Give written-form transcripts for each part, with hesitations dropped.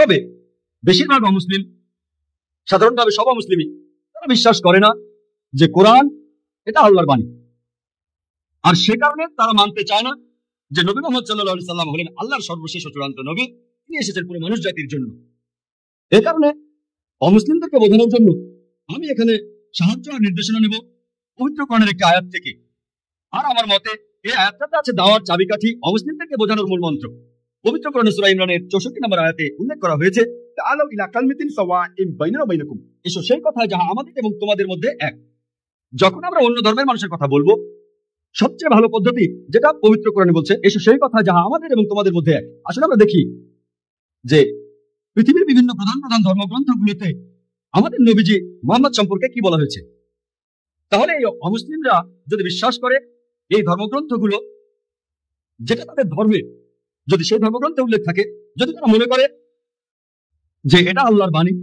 তবে বেশিরভাগ অমুসলিম, সাধারণভাবে সব মুসলিমই, তারা বিশ্বাস করে না যে কোরআন এটা আল্লাহর বাণী। আর সে কারণে তারা মানতে চায় না যে নবী মুহাম্মদ সাল্লাল্লাহু আলাইহি সাল্লাম হলেন আল্লাহর সর্বশেষ ও চূড়ান্ত নবী। তিনি এসেছেন পুরো মানুষ জাতির জন্য। এ কারণে অমুসলিমদেরকে বোঝানোর জন্য আমি এখানে সাহায্য আর নির্দেশনা নেব পবিত্র কোরআনের একটি আয়াত থেকে। আর আমার মতে এই আয়াতটাতে আছে দাওয়ার চাবিকাঠি, অমুসলিমদেরকে বোঝানোর মূল মন্ত্র। পবিত্র কোরআনে সূরা ইমরানের 64 নম্বর আয়াতে উল্লেখ করা হয়েছে, তাআলাউ ইলা কালিমাতিন সাওয়াইন বাইনানা ওয়া বাইনাকুম, এসো সেই কথা যাহা আমাদের এবং তোমাদের মধ্যে এক। যখন আমরা অন্য ধর্মের মানুষের কথা বলবো, সবচেয়ে ভালো পদ্ধতি যেটা পবিত্র কোরআনে বলছে, এসো সেই কথা যাহা আমাদের এবং তোমাদের মধ্যে এক। আসলে আমরা দেখি যে পৃথিবীর বিভিন্ন প্রধান প্রধান ধর্মগ্রন্থগুলিতে আমাদের নবীজি মুহাম্মদ সম্পর্কে কি বলা হয়েছে। তাহলে এই অমুসলিমরা যদি বিশ্বাস করে এই ধর্মগ্রন্থগুলো যেটা তাদের ধর্মের, যদি সেই ধর্মগ্রন্থে উল্লেখ থাকে, যদি তারা মনে করে যে এটা আল্লাহর বাণী,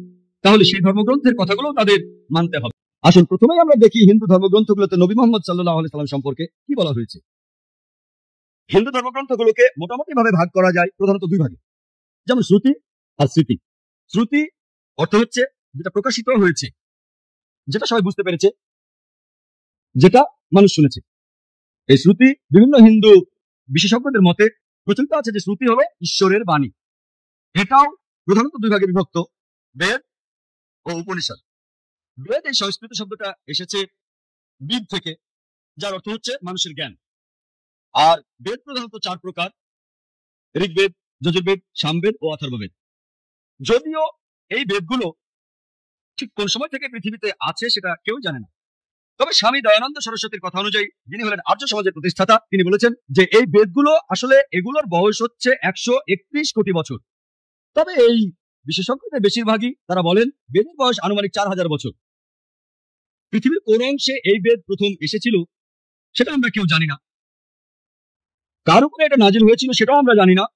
তাহলে সেই ধর্মগ্রন্থের কথাগুলো তাদের মানতে হবে। আসুন প্রথমেই আমরা দেখি হিন্দু ধর্মগ্রন্থগুলোতে নবী মুহাম্মদ সাল্লাল্লাহু আলাইহি সাল্লাম সম্পর্কে কি বলা হয়েছে। হিন্দু ধর্মগ্রন্থগুলোকে মোটামুটি ভাবে ভাগ করা যায় প্রধানত দুই ভাগে, যেমন শ্রুতি আর স্মৃতি। শ্রুতি অর্থ হচ্ছে যেটা প্রকাশিত হয়েছে, যেটা সবাই বুঝতে পেরেছে, যেটা মানুষ শুনেছে। এই শ্রুতি বিভিন্ন হিন্দু বিশেষজ্ঞদের মতে প্রচলিত আছে যে শ্রুতি হলো ঈশ্বরের বাণী। এটাও প্রধানত দুই ভাগে বিভক্ত, বেদ ও উপনিষদ। বেদ এই সংস্কৃত শব্দটা এসেছে বিদ থেকে, যার অর্থ হচ্ছে মানুষের জ্ঞান। আর বেদ প্রধানত চার প্রকার: ঋগ্বেদ, যজুর্বেদ, সামবেদ ও অথর্ববেদ। যদিও এই বেদগুলো ঠিক কোন সময় থেকে পৃথিবীতে আছে সেটা কেউ জানে না, তবে স্বামী দয়ানন্দ সরস্বতীর কথা অনুযায়ী, যিনি হলেন আর্য সমাজের প্রতিষ্ঠাতা, তিনি বলেছেন যে এই বেদগুলো আসলে এগুলোর বয়স হচ্ছে 131 কোটি বছর। তবে এই বিশেষজ্ঞদের বেশিরভাগই তারা বলেন বেদের বয়স আনুমানিক 4000 বছর। পৃথিবীর কোন অংশে এই বেদ প্রথম এসেছিল সেটা আমরা কেউ জানি না, কার উপরে এটা নাজিল হয়েছিল সেটাও আমরা জানি না।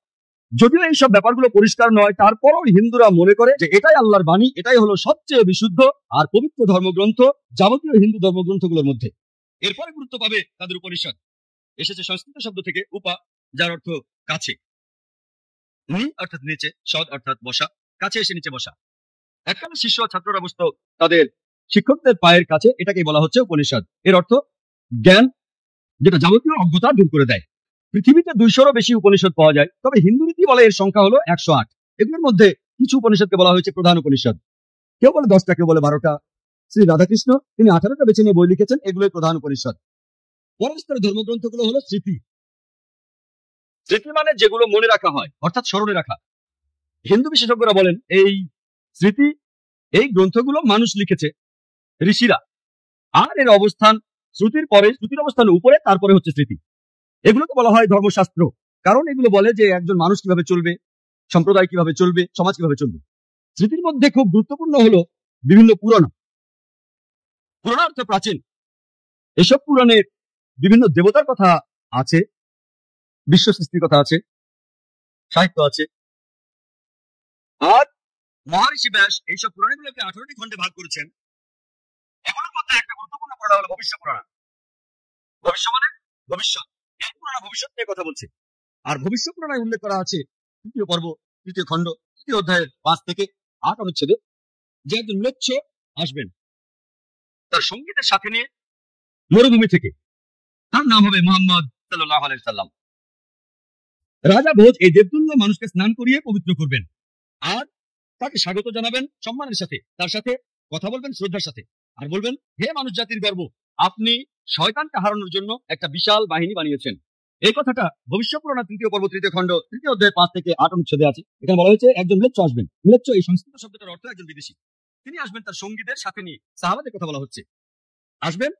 যদিও এইসব ব্যাপারগুলো পরিষ্কার নয়, তারপরও হিন্দুরা মনে করে যে এটাই আল্লাহর বাণী, এটাই হলো সবচেয়ে বিশুদ্ধ আর পবিত্র ধর্মগ্রন্থ যাবতীয় হিন্দু ধর্মগ্রন্থগুলোর মধ্যে। এরপরে গুরুত্ব পাবে তাদের উপনিষদ। এসেছে সংস্কৃত শব্দ থেকে উপা, যার অর্থ কাছে। নি অর্থাৎ নিচে, সদ অর্থাৎ বসা, কাছে এসে নিচে বসা। এককালে শিষ্য ছাত্ররা বসত তাদের শিক্ষকদের পায়ের কাছে, এটাকেই বলা হচ্ছে উপনিষদ। এর অর্থ জ্ঞান, যেটা যাবতীয় অজ্ঞতা দূর করে দেয়। পৃথিবীতে 200-রও বেশি উপনিষদ পাওয়া যায়, তবে হিন্দু রীতি বলে এর সংখ্যা হলো 108। এগুলোর মধ্যে কিছু উপনিষদকে বলা হয়েছে প্রধান উপনিষদ। কেউ বলে 10টা, কেউ বলে 12টা। শ্রী রাধাকৃষ্ণ তিনি 18টা বেছে নিয়ে বই লিখেছেন, এগুলোই প্রধান উপনিষদ। পরস্তরের ধর্মগ্রন্থগুলো হলো স্মৃতি। স্মৃতি মানে যেগুলো মনে রাখা হয়, অর্থাৎ স্মরণে রাখা। হিন্দু বিশেষজ্ঞরা বলেন এই স্মৃতি, এই গ্রন্থগুলো মানুষ লিখেছে, ঋষিরা। আর এর অবস্থান শ্রুতির পরে, শ্রুতির অবস্থান উপরে, তারপরে হচ্ছে স্মৃতি। এগুলোকে বলা হয় ধর্মশাস্ত্র, কারণ এগুলো বলে যে একজন মানুষ কিভাবে চলবে, সম্প্রদায় কিভাবে চলবে, সমাজ কিভাবে চলবে। স্মৃতির মধ্যে খুব গুরুত্বপূর্ণ হলো বিভিন্ন পুরাণ। পুরাণ অর্থ প্রাচীন। এসব পুরাণে বিভিন্ন দেবতার কথা আছে, বিশ্ব সৃষ্টির কথা আছে, সাহিত্য আছে। আর মহর্ষি ব্যাস এইসব পুরাণগুলোকে 18টি খণ্ডে ভাগ করেছেন। এগুলোর মধ্যে একটা গুরুত্বপূর্ণ পুরাণ হলো ভবিষ্য পুরাণ। ভবিষ্য মানে ভবিষ্যৎ। এই পুরাণ ভবিষ্যৎ নিয়ে কথা বলছে। আর ভবিষ্য পুরাণে উল্লেখ করা আছে 3য় পর্ব, 3য় খণ্ড, 3য় অধ্যায়ের 5 থেকে 8 অনুচ্ছেদে, যে একজন ম্লেচ্ছ আসবেন তার সঙ্গীদের সাথে নিয়ে মরুভূমি থেকে। তার নাম হবে মুহাম্মদ সাল্লাল্লাহু আলাইহি সাল্লাম। রাজা ভোজ এই দেবতুল্য মানুষকে স্নান করিয়ে পবিত্র করবেন, আর তাকে স্বাগত জানাবেন সম্মানের সাথে, তার সাথে কথা বলবেন শ্রদ্ধার সাথে, আর বলবেন, হে মানুষ জাতির গর্ব, আপনি শয়তানকে হারানোর জন্য একটা বিশাল বাহিনী বানিয়েছেন। এই কথাটা ভবিষ্য পুরাণ 3য় পর্ব, 3য় খণ্ড, 3য় অধ্যায় 5 থেকে 8 অনুচ্ছেদে আছে। এখানে বলা হয়েছে একজন ম্লেচ্ছ আসবেন। ম্লেচ্ছ এই সংস্কৃত শব্দটার অর্থ একজন বিদেশী। তিনি আসবেন তার সঙ্গীদের সাথে নিয়ে। সাহাবাদের কথা বলা হচ্ছে। আসবেন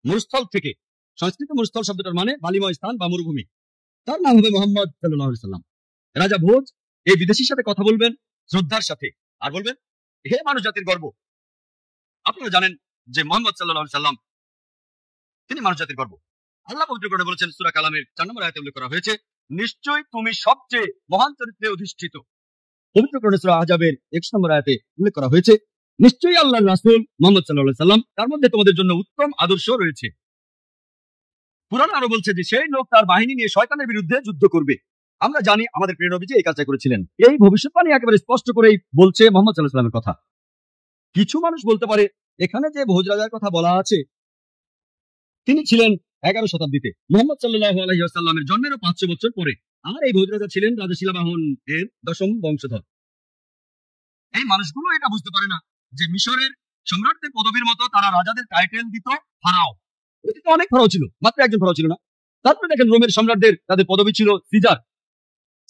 মরুস্থল থেকে। সংস্কৃত মরুস্থল শব্দটার মানে বালিময় স্থান বা মরুভূমি। তার নাম হবে মুহাম্মদ সাল্লাল্লাহু আলাইহি সাল্লাম। রাজা ভোজ এই বিদেশীর সাথে কথা বলবেন শ্রদ্ধার সাথে, আর বলবেন, হে মানুষ জাতির গর্ব, আপনারা জানেন যে মুহাম্মদ সাল্লাল্লাহু আলাইহি সাল্লাম তিনি মানুষ জাতির গর্ব। আল্লাহ পবিত্র কোরআনে বলেছেন, সূরা কালামের 4 নম্বর আয়াতে উল্লেখ করা হয়েছে, নিশ্চয়ই তুমি সবচেয়ে মহান চরিত্রে অধিষ্ঠিত। পবিত্র কোরআনে সূরা আহজাবের 21 নম্বর আয়াতে উল্লেখ করা হয়েছে, নিশ্চয়ই আল্লাহর রাসূল মুহাম্মদ সাল্লাল্লাহু আলাইহি সাল্লাম, তার মধ্যে তোমাদের জন্য উত্তম আদর্শ রয়েছে। কুরআন আরো বলছে যে সেই লোক তার বাহিনী নিয়ে শয়তানের বিরুদ্ধে যুদ্ধ করবে। আমরা জানি আমাদের প্রিয় নবীজি এই কাজটা করেছিলেন। এই ভবিষ্যৎবাণী একেবারে স্পষ্ট করেই বলছে মুহাম্মদ সাল্লাল্লাহু আলাইহি ওয়াসাল্লামের কথা। কিছু মানুষ বলতে পারে এখানে যে ভোজ রাজার কথা বলা আছে তিনি ছিলেন 11 শতাব্দীতে, মুহাম্মদ সাল্লাল্লাহু আলাইহি ওয়াসাল্লামের জন্মেরও 500 বছর পরে। আর এই ভোজ রাজা ছিলেন রাজা শিলাবাহন এর 10ম বংশধর। এই মানুষগুলো এটা বুঝতে পারে না যে মিশরের সম্রাটদের পদবীর মতো তারা রাজাদের টাইটেল দিত ফারাও। অতীতে অনেক ফারাও ছিল, মাত্র একজন ফারাও ছিল না। তারপরে দেখেন রোমের সম্রাটদের তাদের পদবী ছিল সিজার।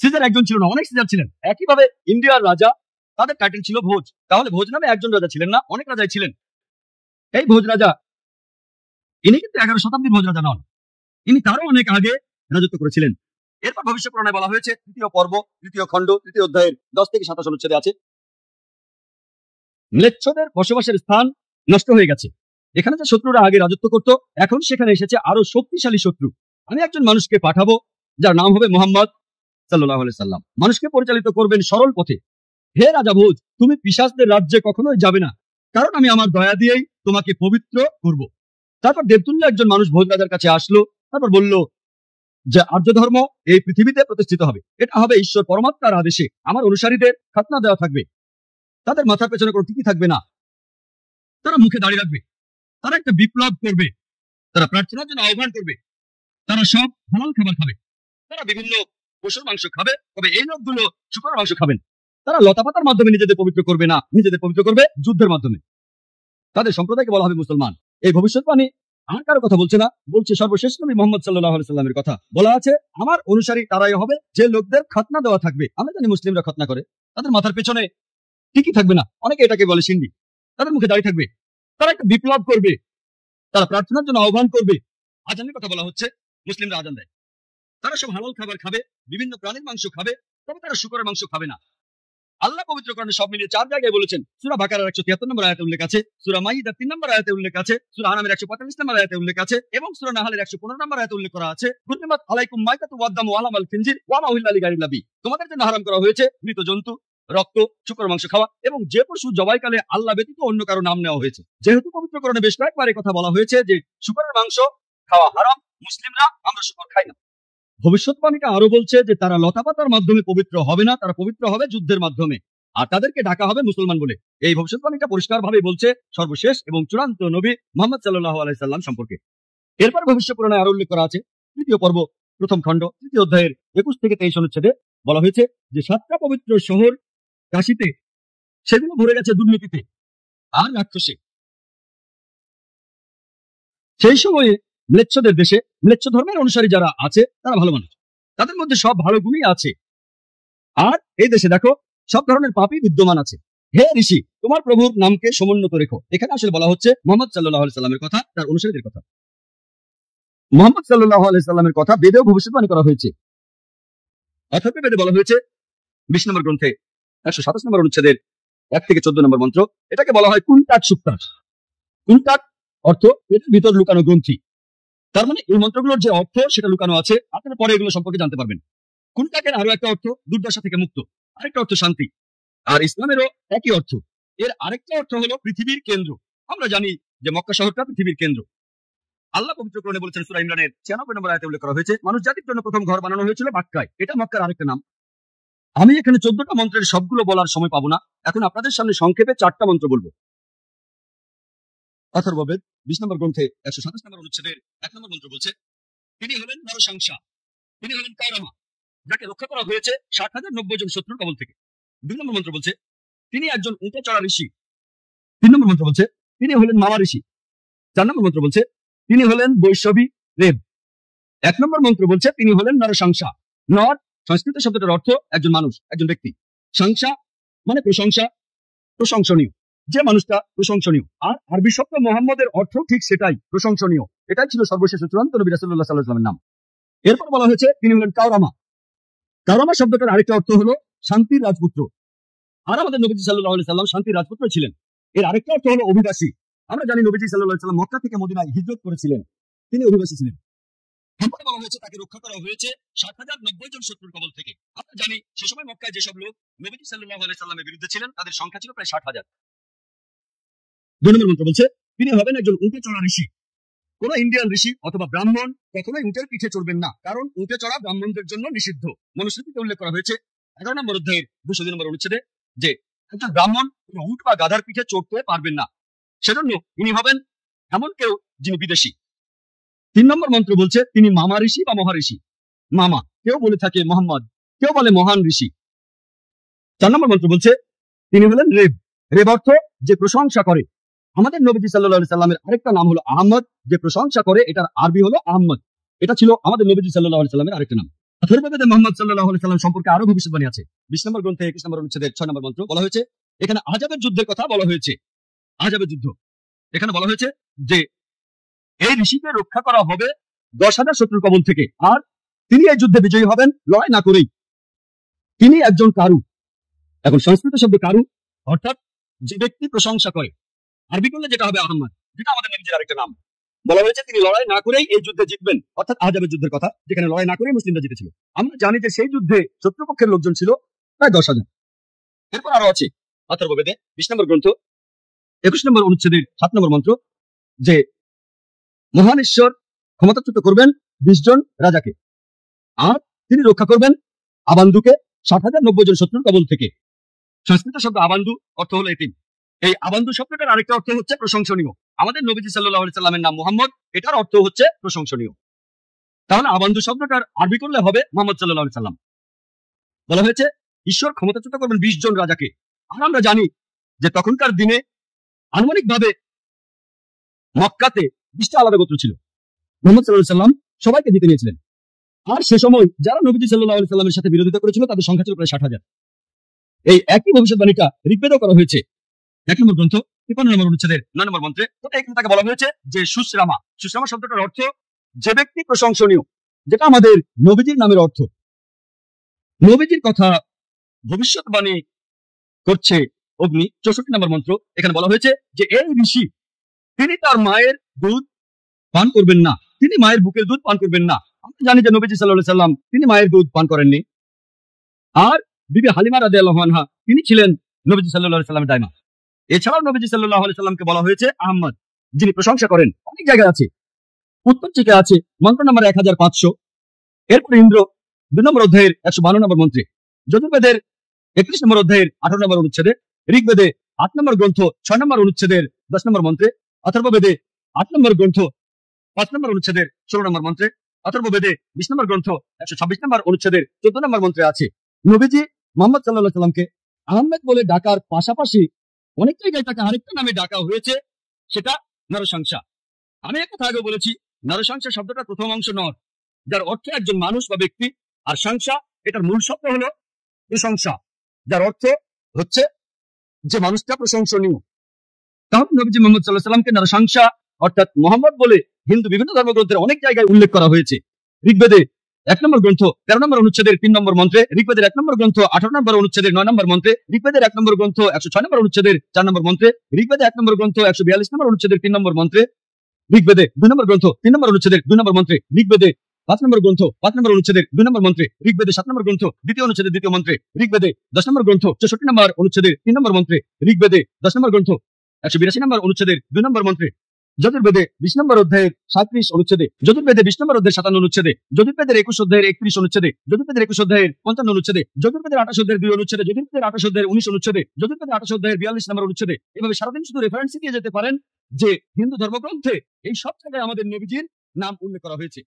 সিজার একজন ছিল না, অনেক সিজার ছিলেন। একইভাবে ইন্ডিয়ার রাজা তাদের টাইটেল ছিল ভোজ। তাহলে ভোজ নামে একজন রাজা ছিলেন না, অনেক রাজাই ছিলেন। এই ভোজ রাজা ইনি কিন্তু 11 শতাব্দীর ভোজ রাজা নন, ইনি তারও অনেক আগে রাজত্ব করেছিলেন। এরপর ভবিষ্যৎবাণী বলা হয়েছে তৃতীয় পর্ব, তৃতীয় খণ্ড, তৃতীয় অধ্যায়ের 10 থেকে 27 অনুচ্ছেদে আছে ম্লেচ্ছদের বসবাসের স্থান নষ্ট হয়ে গেছে। এখানে যে শত্রুরা আগে রাজত্ব করত এখন সেখানে এসেছে আরো শক্তিশালী শত্রু। আমি একজন মানুষকে পাঠাবো যার নাম হবে মুহাম্মদ সাল্লাল্লাহু আলাইহি সাল্লাম। মানুষকে পরিচালিত করবেন সরল পথে। হে রাজা ভোজ, তুমি পিশাচদের রাজ্যে কখনোই যাবে না, কারণ আমি আমার দয়া দিয়েই তোমাকে পবিত্র করব। তারপর দেবতুল্য একজন মানুষ ভোজ রাজার কাছে আসলো, তারপর বলল যে আর্য ধর্ম এই পৃথিবীতে প্রতিষ্ঠিত হবে। এটা হবে ঈশ্বর পরমাত্মার আদেশে। আমার অনুসারীদের খাতনা দেওয়া থাকবে, তাদের মাথার পেছনে কোনো টিকি থাকবে না, তারা মুখে দাঁড়িয়ে রাখবে, তারা একটা বিপ্লব করবে, তারা প্রার্থনার জন্য আহ্বান করবে, তারা সব হালাল খাবার খাবে, তারা বিভিন্ন পশুর মাংস খাবে, তবে এই লোকগুলো শুকরের মাংস খাবেন। তারা লতাপাতার মাধ্যমে নিজেদের পবিত্র করবে না, নিজেদের পবিত্র করবে যুদ্ধের মাধ্যমে। তাদের সম্প্রদায়কে বলা হবে মুসলমান। এই ভবিষ্যৎবাণী আর কারো কথা বলছে না, বলছে সর্বশেষ নবী মুহাম্মদ সাল্লাল্লাহু আলাইহি সাল্লামের কথা। বলা আছে আমার অনুসারী তারাই হবে যে লোকদের খাতনা দেওয়া থাকবে। আমরা জানি মুসলিমরা খাতনা করে, তাদের মাথার পেছনে টিকি থাকবে না, অনেকে এটাকে বলে সিন্ডি, তাদের মুখে দাঁড়িয়ে থাকবে, তারা একটা বিপ্লব করবে, তারা প্রার্থনার জন্য আহ্বান করবে। আজানের কথা বলা হচ্ছে, মুসলিমরা আজান দেয়, তারা সব হালাল খাবার খাবে, বিভিন্ন প্রাণীর মাংস খাবে, তবে তারা শুকরের মাংস খাবে না। আল্লাহ পবিত্র কোরআনে সব মিলিয়ে 4 জায়গায় বলেছেন। সূরা বাকারার 173 নম্বর আয়াতে উল্লেখ আছে, সূরা মাইদার 3 নম্বর আয়াতে উল্লেখ আছে, সূরা আনামের 145 নম্বর আয়াতে উল্লেখ আছে এবং সূরা নাহলের 115 নম্বর আয়াতে উল্লেখ করা আছে হুররিমাত আলাইকুম মাইতাতু ওয়াদ-দামু ওয়া লাহমুল খিনজির ওয়া মা উহিল্লা লিগাইরিল্লাহি। তোমাদের জন্য হারাম করা হয়েছে মৃত জন্তু, রক্ত, শুকরের মাংস খাওয়া এবং যে পশু জবাইকালে আল্লাহ ব্যতীত অন্য কারো নাম নেওয়া হয়েছে। যেহেতু পবিত্র কোরআনে বেশ কয়েকবার এই কথা বলা হয়েছে যে শুকরের মাংস খাওয়া হারাম, মুসলিমরা আমরা শুকর খাই না। ভবিষ্যৎবাণীটা আরো বলছে যে তারা লতাপাতার মাধ্যমে পবিত্র হবে না, তারা পবিত্র হবে যুদ্ধের মাধ্যমে, আর তাদেরকে ডাকা হবে মুসলমান বলে। এই ভবিষ্যৎবাণীটা পরিষ্কারভাবে বলছে সর্বশেষ এবং চূড়ান্ত নবী মুহাম্মদ সাল্লাল্লাহু আলাইহি সাল্লাম সম্পর্কে। এরপর ভবিষ্যৎবাণী আরো উল্লেখ করা আছে তৃতীয় পর্ব, প্রথম খণ্ড, তৃতীয় অধ্যায়ের 21 থেকে 23 অনুচ্ছেদে বলা হয়েছে যে 7টা পবিত্র শহর কাশীতে, সেগুলো ভরে গেছে দুর্নীতিতে আর রাক্ষসে। সেই সময়ে ম্লেচ্ছদের দেশে ম্লেচ্ছ ধর্মের অনুসারী যারা আছে তারা ভালো মানুষ, তাদের মধ্যে সব ভালো গুণই আছে। আর এই দেশে দেখো সব ধরনের পাপই বিদ্যমান আছে। হে ঋষি, তোমার প্রভুর নামকে সমুন্নত রেখো। এখানে আসলে বলা হচ্ছে মুহাম্মদ সাল্লাল্লাহু আলাইহি সাল্লামের কথা, তার অনুসারীদের কথা। মুহাম্মদ সাল্লাল্লাহু আলাইহি সাল্লামের কথা বেদেও ভবিষ্যৎবাণী করা হয়েছে। অথর্ব বেদে বলা হয়েছে 20 নম্বর গ্রন্থে 127 নম্বর অনুচ্ছেদের 1 থেকে 14 নম্বর মন্ত্র, এটাকে বলা হয় কুনটাট সুক্তাট। কুনটাট অর্থ পেটের ভিতর লুকানো গ্রন্থি। তার মানে এই মন্ত্রগুলোর যে অর্থ সেটা লুকানো আছে, আপনারা পরে এগুলো সম্পর্কে জানতে পারবেন। কুনটাকের আরো একটা অর্থ দুর্দশা থেকে মুক্ত, আরেকটা অর্থ শান্তি, আর ইসলামেরও একই অর্থ। এর আরেকটা অর্থ হলো পৃথিবীর কেন্দ্র। আমরা জানি যে মক্কা শহরটা পৃথিবীর কেন্দ্র। আল্লাহ পবিত্র কোরআনে বলেছেন সূরা ইমরানের 96 নম্বর আয়াতে উল্লেখ করা হয়েছে মানুষ জাতির জন্য প্রথম ঘর বানানো হয়েছিল মক্কায়। এটা মক্কার আরেকটা নাম। আমি এখানে 14টা মন্ত্রের সবগুলো বলার সময় পাবো না, এখন আপনাদের সামনে সংক্ষেপে 4টা মন্ত্র বলবো। অথর্ববেদ 20 নম্বর গ্রন্থে 127 নম্বর অনুচ্ছেদের 1 নম্বর মন্ত্র বলছে তিনি হলেন নরসংসা, তিনি হলেন কায়রামা, যাকে রক্ষা করা হয়েছে 60,090 জন শত্রুর কবল থেকে। 2 নম্বর মন্ত্র বলছে তিনি একজন উঁটে চড়া ঋষি। 3 নম্বর মন্ত্র বলছে তিনি হলেন মামা ঋষি। 4 নম্বর মন্ত্র বলছে তিনি হলেন বৈষ্ণবী রেব। 1 নম্বর মন্ত্র বলছে তিনি হলেন নরসংসা। নর সংস্কৃত শব্দটার অর্থ একজন মানুষ, একজন ব্যক্তি। সংসা মানে প্রশংসা, প্রশংসনীয়, যে মানুষটা প্রশংসনীয়। আর আরবি শব্দ মোহাম্মদের অর্থ ঠিক সেটাই, প্রশংসনীয়। এটাই ছিল সর্বশেষ চূড়ান্ত নবী রাসূলুল্লাহ সাল্লাল্লাহু আলাইহি ওয়াসাল্লামের নাম। এরপর বলা হয়েছে তিনি হলেন কাওরামা। কাওরামা শব্দটার আরেকটা অর্থ হলো শান্তির রাজপুত্র। আর আমাদের নবীজি সাল্লাল্লাহু আলাইহি সাল্লাম শান্তির রাজপুত্র ছিলেন। এর আরেকটা অর্থ হলো অভিবাসী। আমরা জানি নবীজি সাল্লাল্লাহু আলাইহি সাল্লাম মক্কা থেকে মদিনায় হিজরত করেছিলেন, তিনি অভিবাসী ছিলেন। এরপরে বলা হয়েছে তাকে রক্ষা করা হয়েছে 60,090 জন শত্রুর কবল থেকে। আমরা জানি সে সময় মক্কায় যেসব লোক নবীজি সাল্লাল্লাহু আলাইহি সাল্লামের বিরুদ্ধে ছিলেন তাদের সংখ্যা ছিল প্রায় 60,000। 2 নম্বর মন্ত্র বলছে তিনি হবেন একজন উঁটে চড়া ঋষি। কোন ইন্ডিয়ান ঋষি অথবা ব্রাহ্মণ কখনোই উটের পিঠে চড়বেন না, কারণ উটে চড়া ব্রাহ্মণদের জন্য নিষিদ্ধ। মনুস্মৃতিতে উল্লেখ করা হয়েছে 11 নম্বর অধ্যায়ের 202 নম্বর অনুচ্ছেদে যে একজন ব্রাহ্মণ কোনো উট বা গাধার পিঠে চড়তে পারবেন না, সেজন্য ইনি হবেন এমন কেউ যিনি বিদেশি। 3 নম্বর মন্ত্র বলছে তিনি মামা ঋষি বা মহাঋষি। মামা কেউ বলে থাকে মোহাম্মদ, কেউ বলে মহান ঋষি। 4 নম্বর মন্ত্র বলছে তিনি হলেন রেব। রেব অর্থ যে প্রশংসা করে। আমাদের নবীজি সাল্লাল্লাহু আলাইহি সাল্লামের আরেকটা নাম হলো আহমদ, যে প্রশংসা করে, এটার আরবি হলো আহমদ। এটা ছিল আমাদের নবীজি সাল্লাল্লাহু আলাইহি সাল্লামের আরেকটা নাম। অথর্ববেদে মুহাম্মদ সাল্লাল্লাহু আলাইহি সাল্লাম সম্পর্কে আরো ভবিষ্যৎবাণী আছে। 20 নম্বর গ্রন্থে 21 নম্বর অনুচ্ছেদের 6 নম্বর মন্ত্র বলা হয়েছে, এখানে আহজাবের যুদ্ধের কথা বলা হয়েছে। আহজাবের যুদ্ধ এখানে বলা হয়েছে যে এই ঋষিকে রক্ষা করা হবে 10,000 শত্রুর কবল থেকে, আর তিনি এই যুদ্ধে বিজয়ী হবেন লড়াই না করেই। তিনি একজন কারু। এখন সংস্কৃত শব্দ কারু অর্থাৎ যে ব্যক্তি প্রশংসা করে, আরবি করলে যেটা হবে আহমদ, যেটা আমাদের নবীজির আরেকটা নাম। বলা হয়েছে তিনি লড়াই না করেই এই যুদ্ধে জিতবেন, অর্থাৎ আহজাবের যুদ্ধের কথা, যেখানে লড়াই না করেই মুসলিমরা জিতেছিল। আমরা জানি যে সেই যুদ্ধে শত্রুপক্ষের লোকজন ছিল প্রায় 10,000। এরপর আরো আছে অথর্ববেদে 20 নম্বর গ্রন্থ 21 নম্বর অনুচ্ছেদের 7 নম্বর মন্ত্র যে মহান ঈশ্বর ক্ষমতাচ্যুত করবেন 20 জন রাজাকে, আর তিনি রক্ষা করবেন আবান্দুকে 60,090 জন শত্রুর কবল থেকে। সংস্কৃত শব্দ আবান্দু অর্থ হলো এতিম। এই আবান্দু শব্দটার আরেকটা অর্থ হচ্ছে প্রশংসনীয়। আমাদের নবীজি সাল্লাল্লাহু আলাইহি সাল্লামের নাম মুহাম্মদ, এটার অর্থ হচ্ছে প্রশংসনীয়। তাহলে আবান্দু শব্দটার আরবি করলে হবে মুহাম্মদ সাল্লাল্লাহু আলাইহি সাল্লাম। বলা হয়েছে ঈশ্বর ক্ষমতাচ্যুত করবেন 20 জন রাজাকে। আর আমরা জানি যে তখনকার দিনে আনুমানিকভাবে মক্কাতে 20টা আলাদা গোত্র ছিল। মুহাম্মদ সাল্লাল্লাহু আলাইহি সাল্লাম সবাইকে জিতে নিয়েছিলেন। আর সে সময় যারা নবীজি সাল্লাল্লাহু আলাইহি সাল্লামের সাথে বিরোধিতা করেছিল তাদের সংখ্যা ছিল প্রায় 60,000। এই একই ভবিষ্যৎবাণীটা ঋগ্বেদেও করা হয়েছে 1 নম্বর গ্রন্থ 53 নম্বর অনুচ্ছেদের 9 নম্বর মন্ত্রে। তো এখানে তাকে বলা হয়েছে যে সুশ্রামা। সুশ্রামা শব্দটার অর্থ যে ব্যক্তি প্রশংসনীয়, যেটা আমাদের নবীজির নামের অর্থ। নবীজির কথা ভবিষ্যৎবাণী করছে অগ্নি 64 নম্বর মন্ত্র। এখানে বলা হয়েছে যে এই ঋষি তিনি তার মায়ের দুধ পান করবেন না, তিনি মায়ের বুকের দুধ পান করবেন না। আমরা জানি যে নবীজি সাল্লাল্লাহু আলাইহি সাল্লাম তিনি মায়ের দুধ পান করেননি। আর বিবি হালিমা রাদিয়াল্লাহু আনহা তিনি ছিলেন নবীজি সাল্লাল্লাহু আলাইহি সাল্লামের দাইমা। এছাড়াও নবীজি সাল্লাল্লাহু আলাইহি সাল্লামকে বলা হয়েছে আহমদ, যিনি প্রশংসা করেন। অনেক জায়গায় আছে, উত্তরচিকে আছে মন্ত্র নম্বর 1500। এরপর ইন্দ্র 2 নম্বর অধ্যায়ের 152 নম্বর মন্ত্রে, যজুর্বেদের 31 নম্বর অধ্যায়ের 18 নম্বর অনুচ্ছেদে, ঋগ্বেদে 8 নম্বর গ্রন্থ 6 নম্বর অনুচ্ছেদের 10 নম্বর মন্ত্রে, অথর্ববেদে 8 নম্বর গ্রন্থ 5 নম্বর অনুচ্ছেদের 16 নম্বর মন্ত্রে, অথর্ববেদে 20 নম্বর গ্রন্থ 126 নম্বর অনুচ্ছেদের 14 নম্বর মন্ত্রে আছে নবীজি মুহাম্মদ সাল্লাল্লাহু আলাইহি সাল্লামকে আহমেদ বলে ডাকার পাশাপাশি অনেক জায়গায় তাকে আরেকটা নামে ডাকা হয়েছে, সেটা নরসংসা। আমি একটা আগে বলেছি নরসংসা শব্দটা প্রথম অংশ নর, যার অর্থ একজন মানুষ বা ব্যক্তি, আর সংসা এটার মূল শব্দ হলো প্রশংসা, যার অর্থ হচ্ছে যে মানুষটা প্রশংসনীয়। তাহলে নবীজি মুহাম্মদ সাল্লাল্লাহু আলাইহি সাল্লামকে নরসংসা অর্থাৎ মোহাম্মদ বলে হিন্দু বিভিন্ন ধর্মগ্রন্থের অনেক জায়গায় উল্লেখ করা হয়েছে। ঋগ্বেদে 1 নম্বর গ্রন্থ 13 নম্বর অনুচ্ছেদের 3 নম্বর মন্ত্রে, ঋগ্বেদের 1 নম্বর গ্রন্থ 18 নম্বর অনুচ্ছেদের 9 নম্বর মন্ত্রে, ঋগ্বেদের 1 নম্বর গ্রন্থ 106 নম্বর অনুচ্ছেদের 4 নম্বর মন্ত্রে, ঋগ্বেদে 1 নম্বর গ্রন্থ 142 নম্বর অনুচ্ছেদের 3 নম্বর মন্ত্রে, ঋগ্বেদে 2 নম্বর গ্রন্থ 3 নম্বর অনুচ্ছেদের 2 নম্বর মন্ত্রে, ঋগ্বেদে 5 নম্বর গ্রন্থ 5 নম্বর অনুচ্ছেদের 2 নম্বর মন্ত্রে, ঋগ্বেদে 7 নম্বর গ্রন্থ 2য় অনুচ্ছেদের 2য় মন্ত্রে, ঋগ্বেদে 10 নম্বর গ্রন্থ 64 নম্বর অনুচ্ছেদের 3 নম্বর মন্ত্রে, ঋগ্বেদে 10 নম্বর গ্রন্থ 182 নম্বর অনুচ্ছেদের 2 নম্বর মন্ত্রে, যজুর্বেদে 20 নম্বর অধ্যায়ের 37 অনুচ্ছেদে, যজুর্বেদে 20 নম্বর অধ্যায়ের 57 অনুচ্ছেদে, যজুর্বেদের 21 অধ্যায়ের 31 অনুচ্ছেদে, যজুর্বেদের 21 অধ্যায়ের 55 অনুচ্ছেদে, যজুর্বেদের 28 অধ্যায়ের 2 অনুচ্ছেদে, যজুর্বেদের 28 অধ্যায়ের 19 অনুচ্ছেদে, যজুর্বেদের 28 অধ্যায়ের 42 নম্বর অনুচ্ছেদে। এভাবে সারাদিন শুধু রেফারেন্স দিয়ে যেতে পারেন যে হিন্দু ধর্মগ্রন্থে এই সব জায়গায় আমাদের নবীজির নাম উল্লেখ করা হয়েছে।